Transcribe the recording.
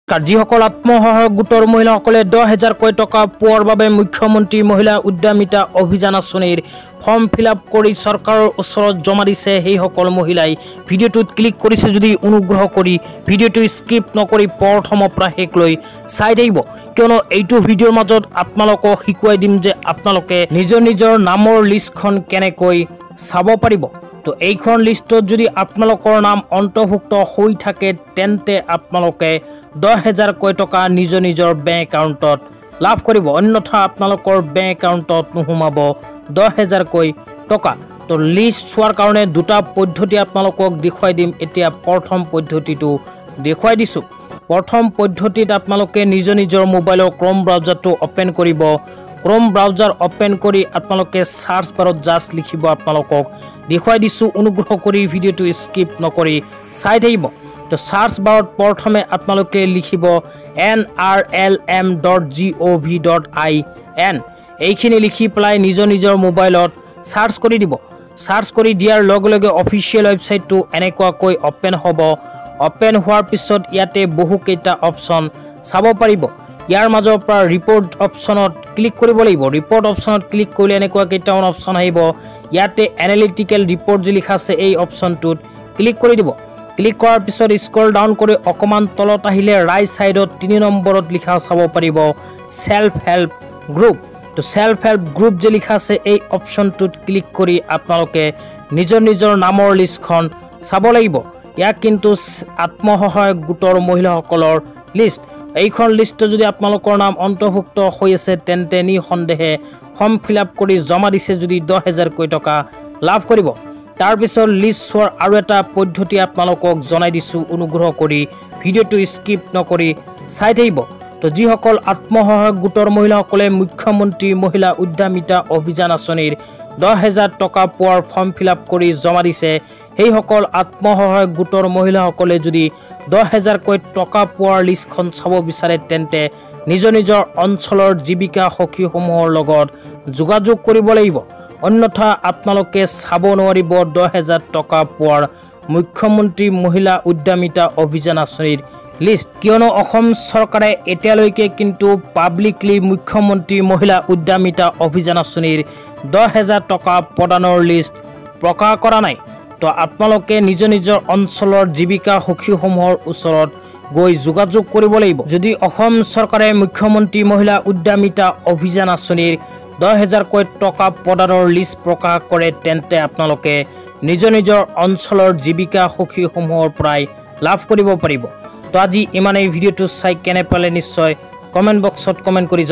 যিসকল আত্মসহায়ক গোটৰ মহিলাসকলে 10,000 কৈ টকা পোৱাৰ বাবে মুখ্যমন্ত্ৰী মহিলা উদ্যমিতা অভিযান আঁচনিৰ ফৰ্ম ফিলআপ কৰি চৰকাৰৰ ওচৰত জমা দিছে সেইসকল মহিলাই ভিডিঅ'টোত ক্লিক কৰিছে যদি অনুগ্ৰহ কৰি ভিডিঅ'টো স্কিপ নকৰি প্ৰথমৰ পৰা শেষলৈ চাই থাকিব কিয়নো এইটো ভিডিঅ'ৰ মাজত আপোনালোকক শিকাই দিম যে আপোনালোকে নিজৰ নামৰ লিষ্টখন কেনেকৈ চাব পাৰিব। তো এইখন লিষ্টত যদি আপোনালোকৰ নাম অন্তৰ্ভুক্ত হৈ থাকে তেন্তে আপোনালোকে 10,000 কৈ টকা নিজৰ বেংক একাউণ্টত লাভ কৰিব, অন্যথা আপোনালোকৰ বেংক একাউণ্টত নোসোমাব 10,000 কৈ টকা। তো লিষ্ট চোৱাৰ কাৰণে দুটা পদ্ধতি আপোনালোকক দেখুৱাই দিম। এতিয়া প্ৰথম পদ্ধতিটো দেখুৱাই দিছোঁ। প্ৰথম পদ্ধতিত আপোনালোকে নিজৰ মোবাইলৰ ক্ৰম ব্ৰাউজাৰটো অপেন কৰিব। ক্ৰম ব্ৰাউজাৰ অপেন কৰি আপোনালোকে সাৰ্চ বাৰত জাষ্ট লিখিব, আপোনালোকক দেখুৱাই দিছোঁ, অনুগ্ৰহ কৰি ভিডিঅ'টো স্কিপ নকৰি চাই থাকিব। তো সাৰ্চ বাৰত প্ৰথমে আপোনালোকে লিখিব nrlm.gov.in। এইখিনি লিখি পেলাই নিজৰ মোবাইলত সাৰ্চ কৰি দিব। সাৰ্চ কৰি দিয়াৰ লগে লগে অফিচিয়েল ৱেবছাইটটো এনেকুৱাকৈ অপেন হ'ব। অপেন হোৱাৰ পিছত ইয়াতে বহুকেইটা অপশ্যন চাব পাৰিব। ইয়াৰ মাজৰ পৰা ৰিপৰ্ট অপশ্যনত ক্লিক কৰিব লাগিব। ৰিপৰ্ট অপশ্যনত ক্লিক কৰিলে এনেকুৱা কেইটামান অপশ্যন আহিব। ইয়াতে এনালিটিকেল ৰিপৰ্ট যি লিখা আছে এই অপশ্যনটোত ক্লিক কৰি দিব। ক্লিক কৰাৰ পিছত স্ক্ৰল ডাউন কৰি অকমান তলত আহিলে ৰাইট সাইডত 3 নম্বৰত লিখা চাব পাৰিব সেলফ হেল্প গ্ৰুপ। তো সেলফ হেল্প গ্ৰুপ যে লিখা আছে এই অপশ্যনটোত ক্লিক কৰি আপোনালোকে নিজৰ নামৰ লিষ্টখন চাব লাগিব। ইয়াক কিন্তু আত্মসহায়ক গোটৰ মহিলাসকলৰ লিষ্ট। এইখন লিষ্টত যদি আপোনালোকৰ নাম অন্তৰ্ভুক্ত হৈ আছে তেন্তে নিঃসন্দেহে ফৰ্ম ফিলআপ কৰি জমা দিছে যদি 10,000 কৈ টকা লাভ কৰিব। তাৰ পিছত লিষ্ট চোৱাৰ আৰু এটা পদ্ধতি আপোনালোকক জনাই দিছোঁ, অনুগ্ৰহ কৰি ভিডিঅ'টো স্কিপ নকৰি চাই থাকিব। তো যিসকল আত্মসহায়ক গোটৰ মহিলাসকলে মুখ্যমন্ত্ৰী মহিলা উদ্যমিতা অভিযান আঁচনিৰ 10,000 টকা পোৱাৰ ফৰ্ম ফিলআপ কৰি জমা দিছে সেইসকল আত্মসহায়ক গোটৰ মহিলাসকলে যদি 10,000 কৈ টকা পোৱাৰ লিষ্টখন চাব বিচাৰে তেন্তে নিজৰ অঞ্চলৰ জীৱিকা সখীসমূহৰ লগত যোগাযোগ কৰিব লাগিব, অন্যথা আপোনালোকে চাব নোৱাৰিব 10,000 টকা পোৱাৰ মুখ্যমন্ত্ৰী মহিলা উদ্যমিতা অভিযান আঁচনিৰ লিষ্ট। কিয়নো অসম চৰকাৰে এতিয়ালৈকে কিন্তু পাব্লিকলি মুখ্যমন্ত্ৰী মহিলা উদ্যমিতা অভিযান আঁচনিৰ 10,000 টকা প্ৰদানৰ লিষ্ট প্ৰকাশ কৰা নাই। তো আপোনালোকে নিজৰ অঞ্চলৰ জীৱিকা সখীসমূহৰ ওচৰত গৈ যোগাযোগ কৰিব লাগিব। যদি অসম চৰকাৰে মুখ্যমন্ত্ৰী মহিলা উদ্যমিতা অভিযান আঁচনিৰ 10,000 কৈ টকা প্ৰদানৰ লিষ্ট প্ৰকাশ কৰে তেন্তে আপোনালোকে নিজৰ অঞ্চলৰ জীৱিকা সখীসমূহৰ পৰাই লাভ কৰিব পাৰিব। তো আজি ইমানেই। ভিডিঅ'টো চাই কেনে পালে নিশ্চয় কমেণ্ট বক্সত কমেণ্ট কৰি